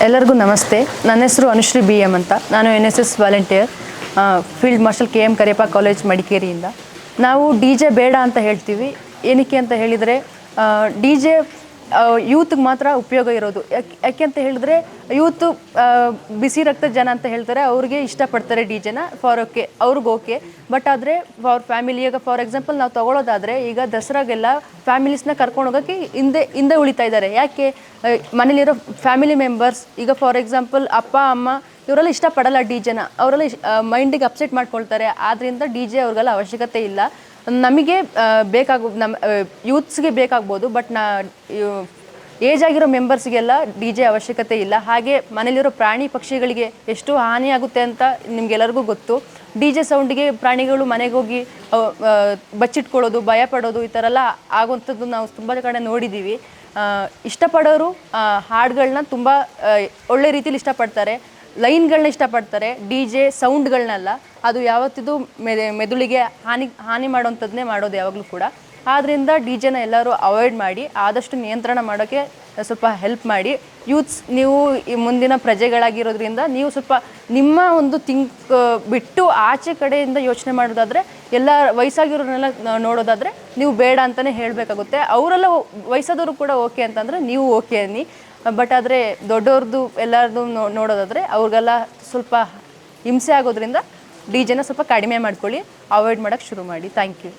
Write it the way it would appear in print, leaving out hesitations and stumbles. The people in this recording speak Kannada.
ಎಲ್ಲರಿಗೂ ನಮಸ್ತೆ. ನನ್ನ ಹೆಸರು ಅನುಶ್ರೀ BM ಅಂತ. ನಾನು NSS volunteer, field marshal KM Kariappa college ಮಡಿಕೇರಿಯಿಂದ. ನಾವು DJ ಬೇಡ ಅಂತ ಹೇಳ್ತೀವಿ. ಏನಕ್ಕೆ ಅಂತ ಹೇಳಿದರೆ, DJ ಯೂತ್ಗೆ ಮಾತ್ರ ಉಪಯೋಗ ಇರೋದು. ಯಾಕೆ ಅಂತ ಹೇಳಿದ್ರೆ, ಯೂತು ಬಿಸಿ ರಕ್ತ ಜನ ಅಂತ ಹೇಳ್ತಾರೆ, ಅವ್ರಿಗೆ ಇಷ್ಟಪಡ್ತಾರೆ DJನ, ಅವ್ರಿಗೆ ಓಕೆ. ಬಟ್ ಆದರೆ ಫಾರ್ ಫ್ಯಾಮಿಲಿ, ಈಗ ಫಾರ್ ಎಕ್ಸಾಂಪಲ್ ನಾವು ತೊಗೊಳೋದಾದರೆ, ಈಗ ದಸರಾಗೆಲ್ಲ ಫ್ಯಾಮಿಲೀಸ್ನ ಕರ್ಕೊಂಡು ಹೋಗೋಕ್ಕೆ ಹಿಂದೆ ಉಳಿತಾ ಇದ್ದಾರೆ. ಯಾಕೆ? ಮನೇಲಿರೋ ಫ್ಯಾಮಿಲಿ ಮೆಂಬರ್ಸ್, ಈಗ ಫಾರ್ ಎಕ್ಸಾಂಪಲ್ ಅಪ್ಪ ಅಮ್ಮ ಇವರೆಲ್ಲ ಇಷ್ಟಪಡಲ್ಲ DJನ, ಅವರೆಲ್ಲ ಮೈಂಡಿಗೆ ಅಪ್ಸೆಟ್ ಮಾಡ್ಕೊಳ್ತಾರೆ. ಆದ್ದರಿಂದ DJ ಅವ್ರಿಗೆಲ್ಲ ಅವಶ್ಯಕತೆ ಇಲ್ಲ. ನಮಗೆ ನಮ್ಮ ಯೂತ್ಸ್ಗೆ ಬೇಕಾಗ್ಬೋದು, ಬಟ್ ಏಜ್ ಆಗಿರೋ ಮೆಂಬರ್ಸ್ಗೆಲ್ಲ DJ ಅವಶ್ಯಕತೆ ಇಲ್ಲ. ಹಾಗೆ ಮನೇಲಿರೋ ಪ್ರಾಣಿ ಪಕ್ಷಿಗಳಿಗೆ ಎಷ್ಟು ಹಾನಿಯಾಗುತ್ತೆ ಅಂತ ನಿಮ್ಗೆಲ್ಲರಿಗೂ ಗೊತ್ತು. DJ ಸೌಂಡಿಗೆ ಪ್ರಾಣಿಗಳು ಮನೆಗೆ ಹೋಗಿ ಬಚ್ಚಿಟ್ಕೊಳ್ಳೋದು, ಭಯ ಪಡೋದು, ಈ ಥರ ಎಲ್ಲ ಆಗುವಂಥದ್ದು ನಾವು ತುಂಬ ಕಡೆ ನೋಡಿದ್ದೀವಿ. ಇಷ್ಟಪಡೋರು ಹಾಡುಗಳನ್ನ ತುಂಬ ಒಳ್ಳೆ ರೀತಿಲಿ ಇಷ್ಟಪಡ್ತಾರೆ, ಲೈನ್ಗಳನ್ನ ಇಷ್ಟಪಡ್ತಾರೆ, DJ ಸೌಂಡ್ಗಳನ್ನೆಲ್ಲ. ಅದು ಯಾವತ್ತಿದು ಮೆದುಳಿಗೆ ಹಾನಿ ಮಾಡೋವಂಥದ್ದನ್ನೇ ಮಾಡೋದು ಯಾವಾಗಲೂ ಕೂಡ. ಆದ್ದರಿಂದ DJನ ಎಲ್ಲರೂ ಅವಾಯ್ಡ್ ಮಾಡಿ, ಆದಷ್ಟು ನಿಯಂತ್ರಣ ಮಾಡೋಕ್ಕೆ ಸ್ವಲ್ಪ ಹೆಲ್ಪ್ ಮಾಡಿ. ಯೂತ್ಸ್, ನೀವು ಈ ಮುಂದಿನ ಪ್ರಜೆಗಳಾಗಿರೋದ್ರಿಂದ ನೀವು ಸ್ವಲ್ಪ ನಿಮ್ಮ ಒಂದು ಬಿಟ್ಟು ಆಚೆ ಕಡೆಯಿಂದ ಯೋಚನೆ ಮಾಡೋದಾದರೆ, ಎಲ್ಲ ವಯಸ್ಸಾಗಿರೋರನ್ನೆಲ್ಲ ನೋಡೋದಾದರೆ ನೀವು ಬೇಡ ಅಂತಲೇ ಹೇಳಬೇಕಾಗುತ್ತೆ. ಅವರೆಲ್ಲ ವಯಸ್ಸಾದವರು ಕೂಡ ಓಕೆ ಅಂತಂದರೆ ನೀವು ಓಕೆ ಅನ್ನಿ. ಬಟ್ ಆದರೆ ದೊಡ್ಡವ್ರದ್ದು ಎಲ್ಲರದ್ದು ನೋಡೋದಾದರೆ ಅವ್ರಿಗೆಲ್ಲ ಸ್ವಲ್ಪ ಹಿಂಸೆ ಆಗೋದ್ರಿಂದ DJನ ಸ್ವಲ್ಪ ಕಡಿಮೆ ಮಾಡ್ಕೊಳ್ಳಿ, ಅವಾಯ್ಡ್ ಮಾಡೋಕ್ಕೆ ಶುರು ಮಾಡಿ. Thank you.